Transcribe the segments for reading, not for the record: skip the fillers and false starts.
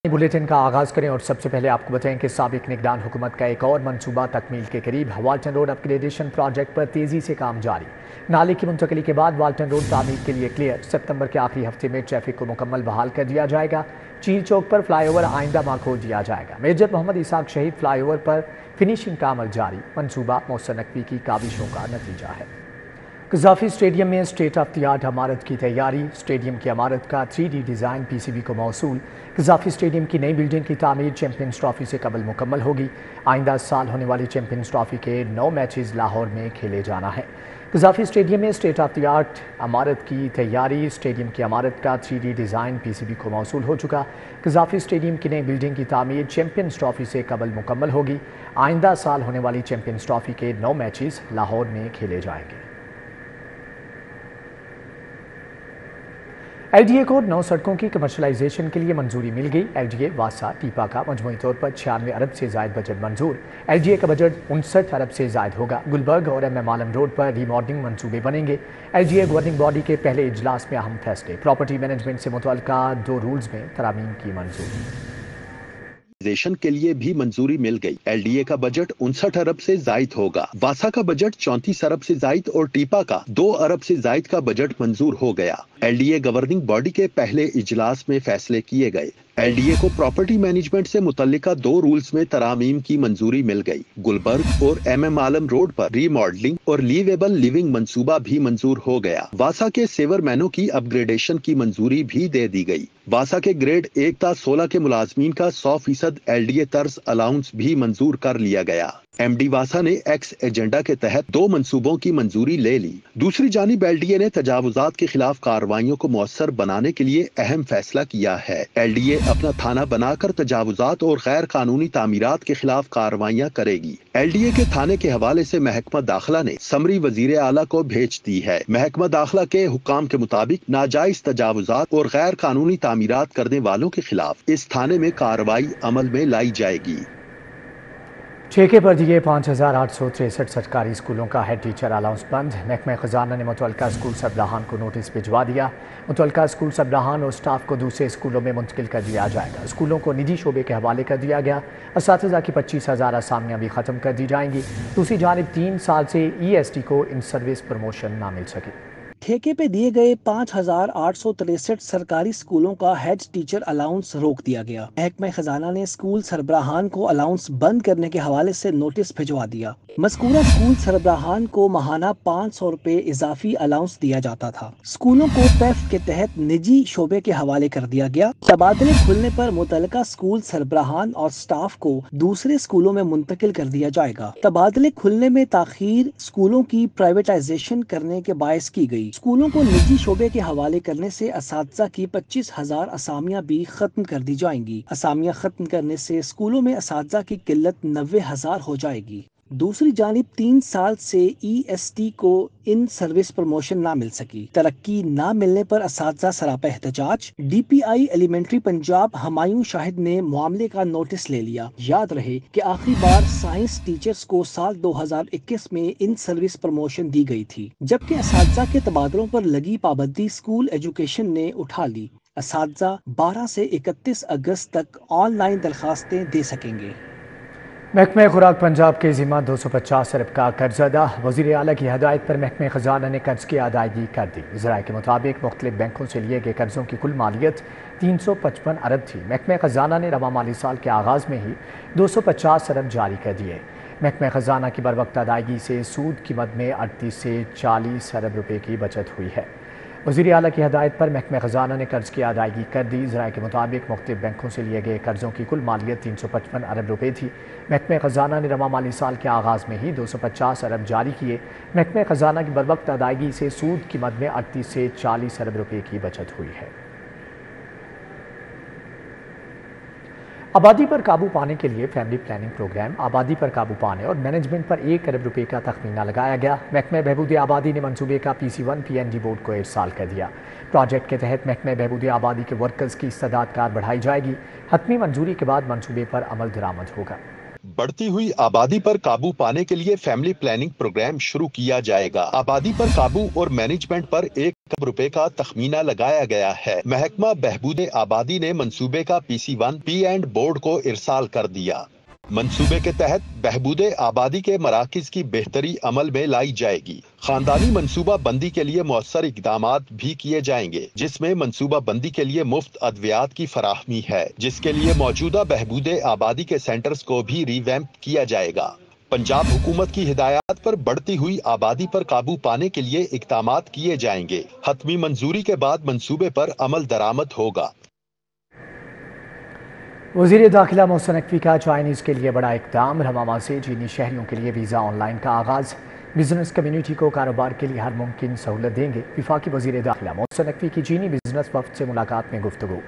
Bulletin का आगाज करें और सबसे पहले आपको बताएं कि साबिक निगरान हुकूमत का एक और मंसूबा तकमील के करीब। वाल्टन रोड अपग्रेडेशन प्रोजेक्ट पर तेजी से काम जारी। नाले की मुंतकली के बाद वाल्टन रोड तामीर के लिए क्लियर। सितंबर के आखिरी हफ्ते में ट्रैफिक को मुकम्मल बहाल कर दिया जाएगा। चील चौक पर फ्लाईओवर आइंदा माह खोल दिया जाएगा। मेजर मोहम्मद इसाक शहीद फ्लाईओवर पर फिनिशिंग का अमल जारी। मंसूबा मोहसिन नकवी की काविशों का नतीजा है। कज़ाफ़ी स्टेडियम में स्टेट ऑफ द आर्ट इमारत की तैयारी। स्टेडियम की इमारत का 3D डिज़ाइन PCB को मौसूल। कज़ाफ़ी स्टेडियम की नई बिल्डिंग की तामीर चैंपियंस ट्रॉफी से कबल मुकम्मल होगी। आइंदा साल होने वाली चैंपियंस ट्रॉफी के 9 मैचेस लाहौर में खेले जाना है। कज़ाफ़ी स्टेडियम में स्टेट ऑफ द आर्ट इमारत की तैयारी। स्टेडियम की इमारत का 3D डिज़ाइन PCB को मौसूल हो चुका। कज़ाफ़ी स्टेडियम की नई बिल्डिंग की तामीर चैंपियंस ट्रॉफी से कबल मुकम्मल होगी। आइंदा साल होने वाली चैंपियंस ट्रॉफी के 9 मैचेस लाहौर में खेले जाएंगे। LDA को 9 सड़कों की कमर्शलाइजेशन के लिए मंजूरी मिल गई। LDA वासा टीपा का मजमूई तौर पर 96 अरब से जायद बजट मंजूर। LDA का बजट 59 अरब से जायद होगा। गुलबर्ग और MM आलम रोड पर रीमॉडलिंग मंसूबे बनेंगे। LDA गवर्निंग बॉडी के पहले इजलास में अहम फैसले। प्रॉपर्टी मैनेजमेंट से मुतल्लिका 2 रूल्स में तरामीम की मंजूरी के लिए भी मंजूरी मिल गई। LDA का बजट 59 अरब से जायद होगा। वासा का बजट 34 अरब से जायद और टीपा का 2 अरब से जायद का बजट मंजूर हो गया। LDA गवर्निंग बॉडी के पहले इजलास में फैसले किए गए। LDA को प्रॉपर्टी मैनेजमेंट से मुतल्लिका 2 रूल्स में तरामीम की मंजूरी मिल गई। गुलबर्ग और MM आलम रोड पर रीमॉडलिंग और लीवेबल लिविंग मंसूबा भी मंजूर हो गया। वासा के सेवर मैनों की अपग्रेडेशन की मंजूरी भी दे दी गई। वासा के ग्रेड 1 ता 16 के मुलाजमीन का 100% LDA तर्ज अलाउंस भी मंजूर कर लिया गया। MD वासा ने एक्स एजेंडा के तहत 2 मंसूबों की मंजूरी ले ली। दूसरी जानिब LDA ने तजावुजात के खिलाफ कार्रवाइयों को मौसर बनाने के लिए अहम फैसला किया है। LDA अपना थाना बनाकर तजावुजात और गैर कानूनी तामीरात के खिलाफ कार्रवाइयां करेगी। LDA के थाने के हवाले से महकमा दाखिला ने समरी वजीर आला को भेज दी है। महकमा दाखिला के हुक्म के मुताबिक नाजायज तजावुजात और गैर कानूनी तामीरात करने वालों के खिलाफ इस थाने में कार्रवाई अमल में लाई जाएगी। ठेके पर दिए 5863 सरकारी स्कूलों का हेड टीचर अलाउंस बंद। महकमा खजाना ने मुतल्लिका स्कूल सरबराहान को नोटिस भिजवा दिया। मुतल्लिका स्कूल सरबराहान और स्टाफ को दूसरे स्कूलों में मुंतकिल कर दिया जाएगा। स्कूलों को निजी शोबे के हवाले कर दिया गया। असातिज़ा की 25,000 असामियाँ भी ख़त्म कर दी जाएंगी। दूसरी जानिब 3 साल से EST को इन सर्विस प्रमोशन ना मिल सके। ठेके पे दिए गए 5863 सरकारी स्कूलों का हेड टीचर अलाउंस रोक दिया गया। महकमा खजाना ने स्कूल सरबराहान को अलाउंस बंद करने के हवाले से नोटिस भिजवा दिया। मज़कूरा स्कूल सरबराहान को माहाना 500 रुपए इजाफी अलाउंस दिया जाता था। स्कूलों को पैफ के तहत निजी शोबे के हवाले कर दिया गया। तबादले खुलने पर मुतल्लिका स्कूल सरबराहान और स्टाफ को दूसरे स्कूलों में मुंतकिल कर दिया जाएगा। तबादले खुलने में ताखीर स्कूलों की प्राइवेटाइजेशन करने के बायस की गई। स्कूलों को निजी शोबे के हवाले करने से असातिज़ा की 25,000 असामियाँ भी खत्म कर दी जाएंगी। असामियाँ खत्म करने से स्कूलों में असातिज़ा की किल्लत 90,000 हो जाएगी। दूसरी जानिब 3 साल से EST को इन सर्विस प्रमोशन ना मिल सकी। तरक्की ना मिलने पर असातिज़ा सरापा एहतजाज। DPI एलिमेंट्री पंजाब हमायूं शाहिद ने मामले का नोटिस ले लिया। याद रहे कि आखिरी बार साइंस टीचर्स को साल 2021 में इन सर्विस प्रमोशन दी गई थी, जबकि असातिज़ा के तबादलों पर लगी पाबंदी स्कूल एजुकेशन ने उठा ली। असातिज़ा 12 से 31 अगस्त तक ऑनलाइन दरखास्तें दे सकेंगे। महकमा खुराक पंजाब के ज़िम्मा 250 अरब का कर्ज अदा। वज़ीर आला की हदायत पर महकमा खजाना ने कर्ज की अदायगी कर दी। ज़राए के मुताबिक मुख्तलिफ बैंकों से लिए गए कर्जों की कुल मालियत 355 अरब थी। महकमा खजाना ने रवा माली साल के आगाज़ में ही 250 अरब जारी कर दिए। महकमा खजाना की बर वक्त अदायगी से सूद की मद में 38 से 40 अरब रुपये की बचत हुई है। वज़ीर आला की हदायत पर महकमा खजाना ने कर्ज की अदायगी कर दी। ज़राए के मुताबिक मुख्तलिफ बैंकों से लिए गए कर्जों की कुल मालियत 355 अरब रुपये थी। महकमा खजाना ने रवा माली साल के आगाज़ में ही 250 अरब जारी किए। महकमा खजाना की बरवक्त अदायगी से सूद की मद में 38 से 40 अरब रुपये की बचत हुई है। आबादी पर काबू पाने के लिए फैमिली प्लानिंग प्रोग्राम आबादी पर काबू पाने और मैनेजमेंट पर 1 अरब रुपये का तखमीना लगाया गया। महकमा बहबूद आबादी ने मंसूबे का PC1 PNG बोर्ड को इरसाल कर दिया। प्रोजेक्ट के तहत महकमा बहबूद आबादी के वर्कर्स की इस्तेदाद कार बढ़ाई जाएगी। हतमी मंजूरी के बाद मंसूबे पर अमल दरामद होगा। बढ़ती हुई आबादी पर काबू पाने के लिए फैमिली प्लानिंग प्रोग्राम शुरू किया जाएगा। आबादी पर काबू और मैनेजमेंट पर 1 अरब रुपए का तखमीना लगाया गया है। महकमा बहबूद आबादी ने मंसूबे का PC1 पी एंड बोर्ड को इरसाल कर दिया। मंसूबे के तहत बहबूद आबादी के मराकिज की बेहतरी अमल में लाई जाएगी। खानदानी मंसूबा बंदी के लिए मौसर इकदामात भी किए जाएंगे, जिसमें मंसूबा बंदी के लिए मुफ्त अद्वियात की फराहमी है, जिसके लिए मौजूदा बहबूद आबादी के सेंटर्स को भी रिवैम्प किया जाएगा। पंजाब हुकूमत की हिदायत पर बढ़ती हुई आबादी पर काबू पाने के लिए इकदामात किए जाएंगे। हतमी मंजूरी के बाद मंसूबे पर अमल दरामद होगा। वज़ीर दाखिला मोहसिन नकवी का चाइनीज़ के लिए बड़ा इक़दाम। रवामा से चीनी शहरियों के लिए वीज़ा ऑनलाइन का आगाज़। बिजनेस कम्युनिटी को कारोबार के लिए हर मुमकिन सहूलत देंगे। वफाकी वज़ीर दाखिला मोहसिन नकवी की चीनी बिजनेस वफ़द से मुलाकात में गुफ्तगू।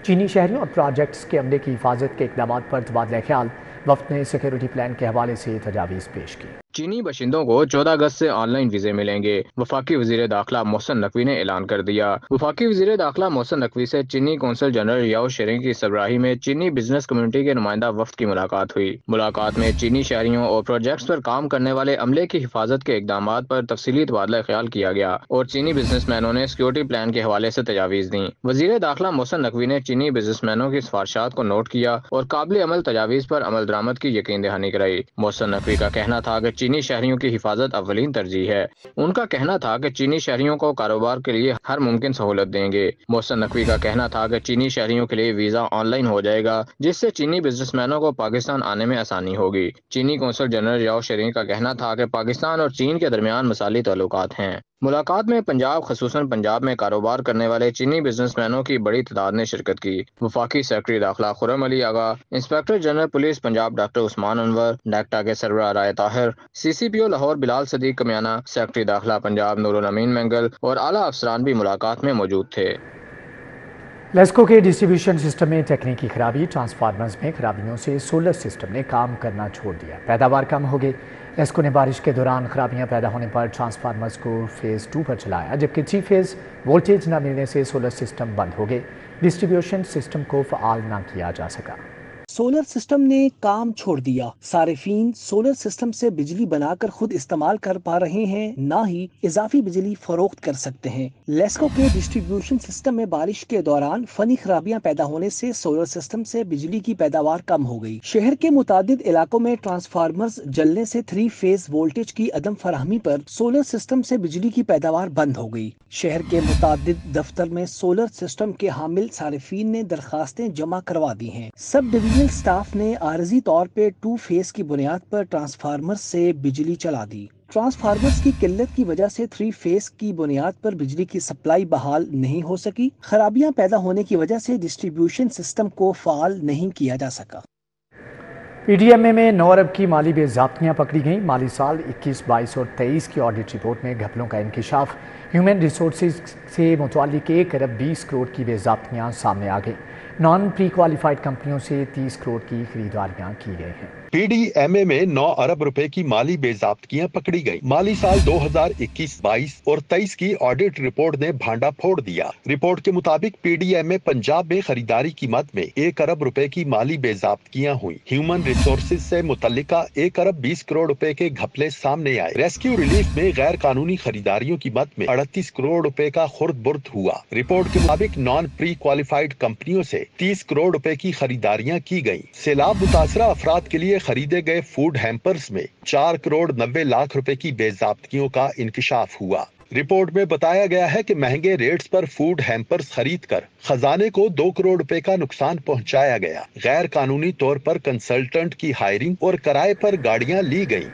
चीनी शहरियों और प्रोजेक्ट्स के अमले की हिफाजत के इक़दाम पर तबादला ख्याल। वफ़द ने सिक्योरिटी प्लान के हवाले से तजावीज़ पेश की। चीनी बशिंदों को 14 अगस्त से ऑनलाइन वीज़े मिलेंगे। वफाकी वज़ीर दाखिला मोहसिन नकवी ने ऐलान कर दिया। वफाकी वज़ीर दाखिला मोहसिन नकवी से चीनी कौंसल जनरल याओ शेरिंग की सरबराही में चीनी बिजनेस कम्युनिटी के नुमाइंदा वफ़द की मुलाकात हुई। मुलाकात में चीनी शहरियों और प्रोजेक्ट्स पर काम करने वाले अमले की हिफाजत के इक़दाम पर तफसीली तबादला ख्याल किया गया और चीनी बिजनेसमैनों ने सिक्योरिटी प्लान के हवाले से तजावीज़ दी। वज़ीर दाखिला मोहसिन नकवी ने चीनी बिजनेसमैनों की सिफारिशात को नोट किया और काबिल अमल तजावीज़ पर अमल दरामद की यकीन दहानी कराई। मोहसिन नकवी का कहना था कि चीनी शहरियों की हिफाजत अव्वलीन तरजीह है। उनका कहना था कि चीनी शहरियों को कारोबार के लिए हर मुमकिन सहूलत देंगे। मोहसिन नकवी का कहना था कि चीनी शहरियों के लिए वीज़ा ऑनलाइन हो जाएगा, जिससे चीनी बिजनेसमैनों को पाकिस्तान आने में आसानी होगी। चीनी कौंसल जनरल याओ शेरिंग का कहना था कि पाकिस्तान और चीन के दरमियान मसाली ताल्लुकात हैं। मुलाकात में पंजाब, खसूसन पंजाब में कारोबार करने वाले चीनी बिजनेसमैनों की बड़ी तादाद ने शिरकत की। वफाकी सेक्रेटरी दाखिला Khurram Ali Agha, inspector general police Punjab doctor Usman Anwar, डाक्टा के सरबराह राय ताहिर, CCPO लाहौर बिलाल सदीक कमियाना, सेक्रेटरी दाखिला पंजाब नूरुल अमीन मंगल और आला अफसरान भी मुलाकात में मौजूद थे। लेस्को के डिस्ट्रीब्यूशन सिस्टम में तकनीकी खराबी। ट्रांसफार्मर्स में खराबियों से सोलर सिस्टम ने काम करना छोड़ दिया। पैदावार कम हो गई। लेस्को ने बारिश के दौरान खराबियां पैदा होने पर ट्रांसफार्मर्स को फेज़ 2 पर चलाया, जबकि 3 फेज़ वोल्टेज न मिलने से सोलर सिस्टम बंद हो गए। डिस्ट्रीब्यूशन सिस्टम को फ़आल न किया जा सका। सोलर सिस्टम ने काम छोड़ दिया। सारिफीन सोलर सिस्टम से बिजली बनाकर खुद इस्तेमाल कर पा रहे हैं, ना ही इजाफी बिजली फरोख्त कर सकते हैं। लेस्को के डिस्ट्रीब्यूशन सिस्टम में बारिश के दौरान फनी खराबियां पैदा होने से सोलर सिस्टम से बिजली की पैदावार कम हो गई। शहर के मुतादिद इलाकों में ट्रांसफार्मर्स जलने से 3 फेज वोल्टेज की अदम फराहमी पर सोलर सिस्टम से बिजली की पैदावार बंद हो गई। शहर के मुतादिद दफ्तर में सोलर सिस्टम के हामिल सारिफीन ने दरखास्तें जमा करवा दी हैं। सब डिवीजनल स्टाफ ने आरजी तौर पे 2 फेज की बुनियाद पर ट्रांसफार्मर से बिजली चला दी। ट्रांसफार्मर्स की किल्लत की वजह से 3 फेज की बुनियाद पर बिजली की सप्लाई बहाल नहीं हो सकी। खराबियां पैदा होने की वजह से डिस्ट्रीब्यूशन सिस्टम को फाल नहीं किया जा सका। PDMA में 9 अरब की माली बेज़ाब्तियाँ पकड़ी गईं। माली साल 21, 22 और 23 की ऑडिट रिपोर्ट में घपलों का इंकिशाफ। ह्यूमन रिसोर्सेज से मुताल्लिक 1 अरब 20 करोड़ की बेज़ाब्तियाँ सामने आ गई। नॉन प्री क्वालिफाइड कंपनियों से 30 करोड़ की खरीदारियाँ की गई हैं। PDMA में 9 अरब रुपए की माली बेज़ाब्तियां पकड़ी गई। माली साल 2021-22 और 23 की ऑडिट रिपोर्ट ने भांडा फोड़ दिया। रिपोर्ट के मुताबिक PDMA पंजाब में खरीदारी कीमत में 1 अरब रुपए की माली बेज़ाब्तियां हुई। ह्यूमन रिसोर्सेज से मुतल्लिका 1 अरब 20 करोड़ रुपए के घपले सामने आए। रेस्क्यू रिलीफ में गैर कानूनी खरीदारियों की कीमत में 38 करोड़ रुपए का खुर्द बुर्द हुआ। रिपोर्ट के मुताबिक नॉन प्री क्वालिफाइड कंपनियों से 30 करोड़ रुपए की खरीदारियां की गयी। सैलाब मुतासरा अफराद के लिए खरीदे गए फूड हैम्पर्स में 4 करोड़ 90 लाख रुपए की बेज़ाब्तियों का इंकिशाफ हुआ। रिपोर्ट में बताया गया है कि महंगे रेट्स पर फूड हैम्पर्स खरीद कर खजाने को 2 करोड़ रुपए का नुकसान पहुंचाया गया। गैर कानूनी तौर पर कंसल्टेंट की हायरिंग और किराए पर गाड़ियां ली गईं।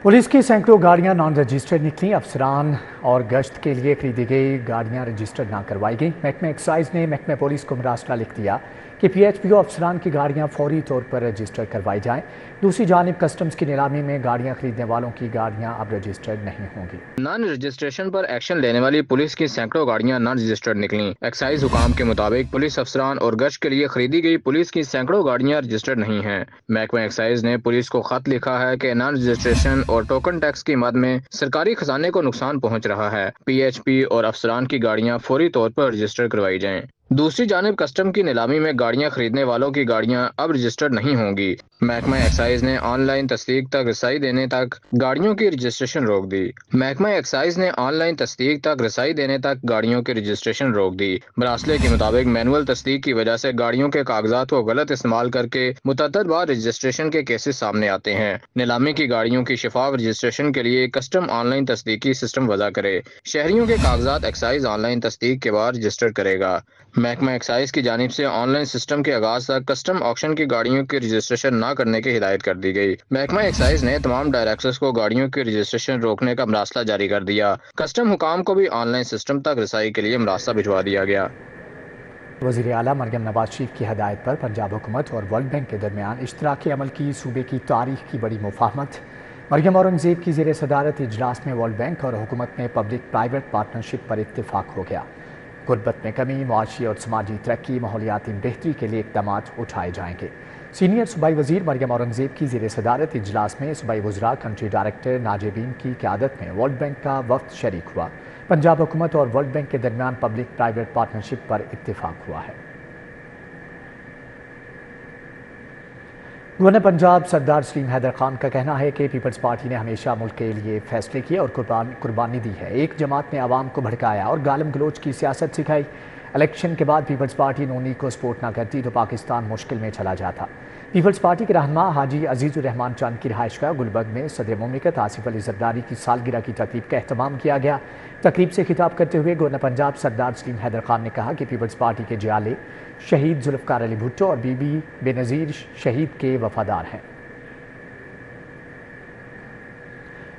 पुलिस की सैकड़ों गाड़ियां नॉन रजिस्टर्ड निकली। अफसरान और गश्त के लिए खरीदी गई गाड़ियां रजिस्टर्ड ना करवाई गई। महकमा एक्साइज ने महकमा पुलिस को मरासला लिख दिया कि PHPO अफसरान की गाड़ियां फौरी तौर पर रजिस्टर करवाई जाएं। दूसरी जानिब कस्टम्स की नीलामी में गाड़ियां खरीदने वालों की गाड़ियां अब रजिस्टर्ड नहीं होंगी। नॉन रजिस्ट्रेशन पर एक्शन लेने वाली पुलिस की सैकड़ों गाड़ियां नॉन रजिस्टर्ड निकली। एक्साइज हुकाम के मुताबिक पुलिस अफसरान और गश्त के लिए खरीदी गई पुलिस की सैकड़ों गाड़ियां रजिस्टर्ड नहीं हैं। महकमा एक्साइज ने पुलिस को खत लिखा है कि नॉन रजिस्ट्रेशन और टोकन टैक्स की मद में सरकारी खजाने को नुकसान पहुँच रहा है। PHP और अफसरान की गाड़ियां फौरी तौर पर रजिस्टर करवाई जाएं। दूसरी जानिब कस्टम की नीलामी में गाड़ियां खरीदने वालों की गाड़ियां अब रजिस्टर्ड नहीं होंगी। محکمہ ایکسائز نے آن لائن تصدیق تک رسائی دینے تک گاڑیوں کی رجسٹریشن روک دی۔ محکمہ ایکسائز نے آن لائن تصدیق تک رسائی دینے تک گاڑیوں کی رجسٹریشن روک دی۔ مراسلے کے مطابق مینول تصدیق کی وجہ سے گاڑیوں کے کاغذات کو غلط استعمال کر کے متعدد بار رجسٹریشن کے کیسز سامنے آتے ہیں۔ نیلامی کی گاڑیوں کی شفاف رجسٹریشن کے لیے کسٹم آن لائن تصدیقی سسٹم وضع کرے۔ شہریوں کے کاغذات ایکسائز آن لائن تصدیق کے بعد رجسٹر کرے گا۔ محکمہ ایکسائز کی جانب سے آن لائن سسٹم کے آغاز تک کسٹم آکشن کی گاڑیوں کی رجسٹریشن نہ کرنے کی ہدایت کر دی گئی۔ محکمہ ایکسائز نے تمام ڈائریکٹرز کو گاڑیوں کی رجسٹریشن روکنے کا مراسلہ جاری کر دیا۔ کسٹم حکام کو بھی آن لائن سسٹم تک رسائی کے لیے مراسلہ بھجوا دیا گیا۔ وزیر اعلیٰ مریم نواز شریف کی ہدایت پر پنجاب حکومت اور ورلڈ بینک کے درمیان اشتراکی عمل کی صوبے کی تاریخ کی بڑی مفاہمت۔ مریم اورنگزیب کی زیر صدارت اجلاس میں ورلڈ بینک اور حکومت میں پبلک پرائیویٹ پارٹنرشپ پر اتفاق ہو گیا۔ غربت میں کمی، معاشی اور سماجی ترقی، ماحولیاتی بہتری کے لیے اقدامات اٹھائے جائیں گے۔ سینئر صوبائی وزیر مریم اورنگزیب کی زیر صدارت اجلاس میں صوبائی وزراء کنٹری ڈائریکٹر ناجبین کی قیادت میں ورلڈ بینک کا وفد شریک ہوا۔ پنجاب حکومت اور ورلڈ بینک کے درمیان پبلک پرائیویٹ پارٹنرشپ پر اتفاق ہوا ہے۔ گورنر پنجاب سردار سلیم حیدر خان کا کہنا ہے کہ پیپلز پارٹی نے ہمیشہ ملک کے لیے فیصلے کیے اور قربانی دی ہے۔ ایک جماعت نے عوام کو بھڑکایا اور گالم گلوچ کی سیاست سکھائی۔ الیکشن کے بعد پیپلز پارٹی نون لیگ کو سپورٹ نہ کرتی تو پاکستان مشکل میں چلا جاتا۔ پیپلز پارٹی کے رہنما حاجی عزیز الرحمان چاند کی رہائش گاہ گلبرگ میں صدر مملکت آصف علی زرداری کی سالگرہ کی تقریب کا اہتمام کیا گیا۔ تقریب سے خطاب کرتے ہوئے گورنر پنجاب سردار سلیم حیدر خان نے کہا کہ پیپلز پارٹی کے جیالے شہید ذوالفقار علی بھٹو اور بی بی بے نظیر شہید کے وفادار ہیں۔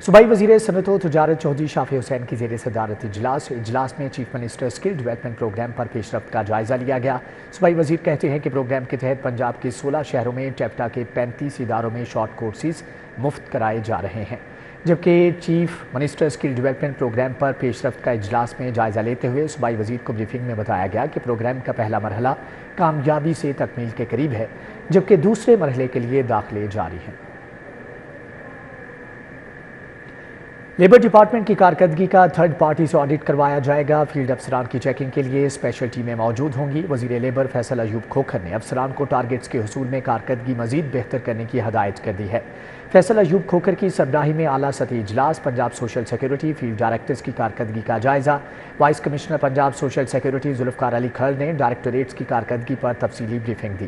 صوبائی وزیر صنعت و تجارت چودھری شافی حسین کی زیر صدارت اجلاس میں chief minister skill development program پر پیش رفت کا جائزہ لیا گیا۔ صوبائی وزیر کہتے ہیں کہ پروگرام کے تحت پنجاب کے 16 شہروں میں ٹیپٹا کے 35 اداروں میں شارٹ کورسز مفت کرائے جا رہے ہیں، جبکہ chief minister skill development program پر پیش رفت کا اجلاس میں جائزہ لیتے ہوئے صوبائی وزیر کو بریفنگ میں بتایا گیا کہ پروگرام کا پہلا مرحلہ کامیابی سے تکمیل کے قریب ہے، جبکہ دوسرے مرحلے کے لیے داخلے جاری ہیں۔ لیبر ڈپارٹمنٹ کی کارکردگی کا تھرڈ پارٹی سے آڈٹ کروایا جائے گا۔ فیلڈ افسران کی چیکنگ کے لیے اسپیشل ٹیمیں موجود ہوں گی۔ وزیر لیبر فیصل ایوب کھوکھر نے افسران کو ٹارگٹس کے حصول میں کارکردگی مزید بہتر کرنے کی ہدایت کر دی ہے۔ فیصل ایوب کھوکھر کی سربراہی میں اعلیٰ سطحی اجلاس، Punjab social security field directors کی کارکردگی کا جائزہ۔ Vice commissioner Punjab social security Zulfiqar Ali Khar نے ڈائریکٹوریٹس کی کارکردگی پر تفصیلی بریفنگ دی،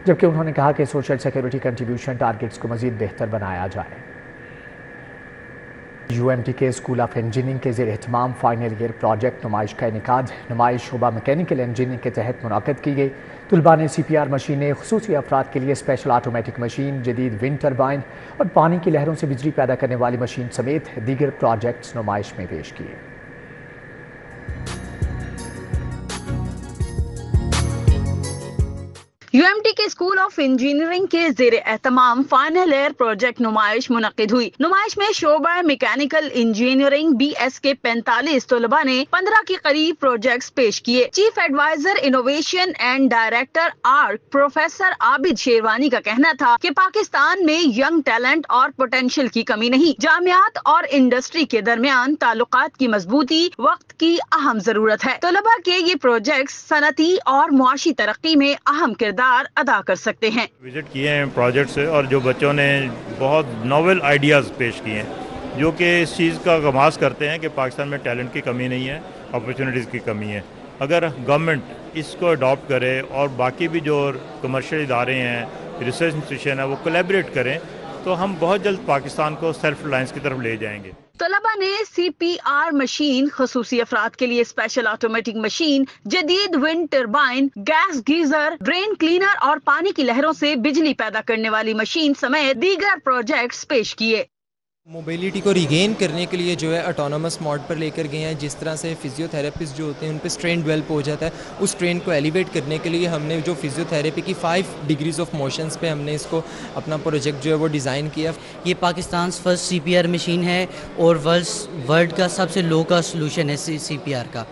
جبکہ انہوں نے کہا کہ سوشل سیکورٹی کنٹریبیوشن ٹارگٹس کو مزید بہتر بنایا جائے۔ UMT کے اسکول آف انجینئرنگ کے زیر اہتمام فائنل ایئر پروجیکٹ نمائش کا انعقاد۔ نمائش شعبہ میکینیکل انجینئرنگ کے تحت منعقد کی گئی۔ طلباء نے CPR مشینیں، خصوصی افراد کے لیے اسپیشل آٹومیٹک مشین، جدید ونڈ ٹربائن اور پانی کی لہروں سے بجلی پیدا کرنے والی مشین سمیت دیگر پروجیکٹس نمائش میں پیش کیے۔ UMT کے اسکول آف انجینئرنگ کے زیر اہتمام فائنل ایئر پروجیکٹ نمائش منعقد ہوئی۔ نمائش میں شعبہ میکینیکل انجینئرنگ BS کے 45 طلباء نے 15 کے قریب پروجیکٹس پیش کیے۔ Chief adviser innovation and director آرک پروفیسر عابد شیروانی کا کہنا تھا کہ پاکستان میں ینگ ٹیلنٹ اور پوٹینشیل کی کمی نہیں، جامعات اور انڈسٹری کے درمیان تعلقات کی مضبوطی وقت کی اہم ضرورت ہے۔ طلباء کے یہ پروجیکٹس صنعتی اور معاشی ترقی میں اہم کردار ادا کر سکتے ہیں۔ وزٹ کیے ہیں پروجیکٹ سے اور جو بچوں نے بہت ناول آئیڈیاز پیش کیے ہیں جو کہ اس چیز کا غماز کرتے ہیں کہ پاکستان میں ٹیلنٹ کی کمی نہیں ہے، اپرچونٹیز کی کمی ہے۔ اگر گورنمنٹ اس کو اڈاپٹ کرے اور باقی بھی جو کمرشل ادارے ہیں، ریسرچ انسٹیٹیوشن ہے، وہ کولیبریٹ کریں تو ہم بہت جلد پاکستان کو سیلف ریلائنس کی طرف لے جائیں گے۔ طلباء نے CPR مشین، خصوصی افراد کے لیے اسپیشل آٹومیٹک مشین، جدید wind turbine, gas geyser, drain cleaner اور پانی کی لہروں سے بجلی پیدا کرنے والی مشین سمیت دیگر پروجیکٹس پیش کیے۔ موبیلٹی کو ریگین کرنے کے لیے جو ہے آٹونومس موڈ پر لے کر گئے ہیں۔ جس طرح سے فزیو تھراپسٹ جو ہوتے ہیں ان پہ اسٹرین ڈیولپ ہو جاتا ہے، اس ٹرین کو ایلیویٹ کرنے کے لیے ہم نے جو فزیو تھراپی کی 5 ڈگریز آف موشنز پہ ہم نے اس کو اپنا پروجیکٹ جو ہے وہ ڈیزائن کیا۔ یہ پاکستان فرسٹ CPR مشین ہے اور ورلڈ کا سب سے لو کا سلوشن ہے CPR کا۔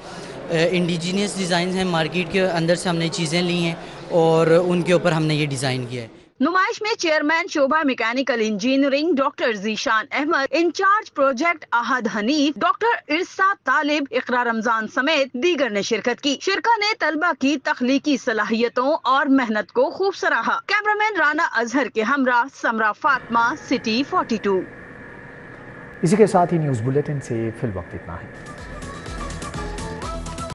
انڈیجینیس ڈیزائنز ہیں، مارکیٹ کے اندر سے ہم نے چیزیں لی ہیں اور ان کے اوپر ہم نے یہ ڈیزائن کیا ہے۔ नुमाइश में चेयरमैन शोभा mechanical engineering doctor Zeeshan Ahmed, in charge project Ahad Hanif, doctor Irsa Talib, Iqra Ramzan समेत दीगर ने शिरकत की। शिरका ने तलबा की तख्लीकी सलाहियतों और मेहनत को खूब सराहा। कैमरामैन राना अजहर के हमरा समरा फातिमा, सिटी 42। इसी के साथ ही न्यूज़ बुलेटिन से फिलवक्त इतना है।